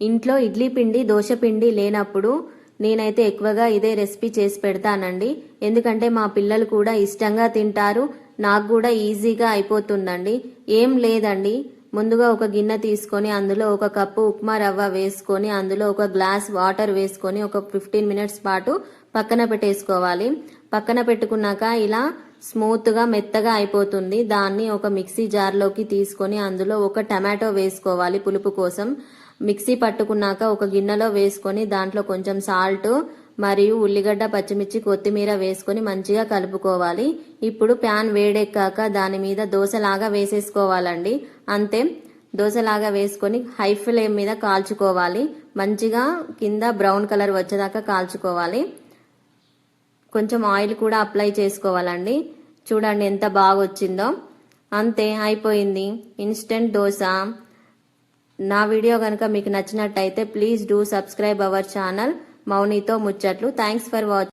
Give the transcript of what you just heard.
ఇంట్లో ఇడ్లీ పిండి దోశ పిండి లేనప్పుడు నేనైతే ఎక్కువగా ఇదే రెసిపీ చేసి పెడతానండి. ఎందుకంటే మా పిల్లలు కూడా ఇష్టంగా తింటారు, నాకు కూడా ఈజీగా అయిపోతుందండి. ఏం లేదండి, ముందుగా ఒక గిన్నె తీసుకొని అందులో ఒక కప్పు ఉప్మా రవ్వ వేసుకొని అందులో ఒక గ్లాస్ వాటర్ వేసుకొని ఒక 15 మినిట్స్ పాటు పక్కన పెట్టేసుకోవాలి. పక్కన పెట్టుకున్నాక ఇలా స్మూత్గా మెత్తగా అయిపోతుంది. దాన్ని ఒక మిక్సీ జార్లోకి తీసుకొని అందులో ఒక టమాటో వేసుకోవాలి పులుపు కోసం. మిక్సీ పట్టుకున్నాక ఒక గిన్నెలో వేసుకొని దాంట్లో కొంచెం సాల్ట్ మరియు ఉల్లిగడ్డ పచ్చిమిర్చి కొత్తిమీర వేసుకొని మంచిగా కలుపుకోవాలి. ఇప్పుడు ప్యాన్ వేడెక్కాక దాని మీద దోశలాగా వేసేసుకోవాలండి. అంతే, దోశలాగా వేసుకొని హై ఫ్లేమ్ మీద కాల్చుకోవాలి. మంచిగా కింద బ్రౌన్ కలర్ వచ్చేదాకా కాల్చుకోవాలి. కొంచెం ఆయిల్ కూడా అప్లై చేసుకోవాలండి. చూడండి ఎంత బాగా వచ్చిందో. అంతే, అయిపోయింది ఇన్స్టెంట్ దోశ. నా వీడియో కనుక మీకు నచ్చినట్టయితే please do subscribe our channel మౌనితో ముచ్చట్లు. Thanks for watching.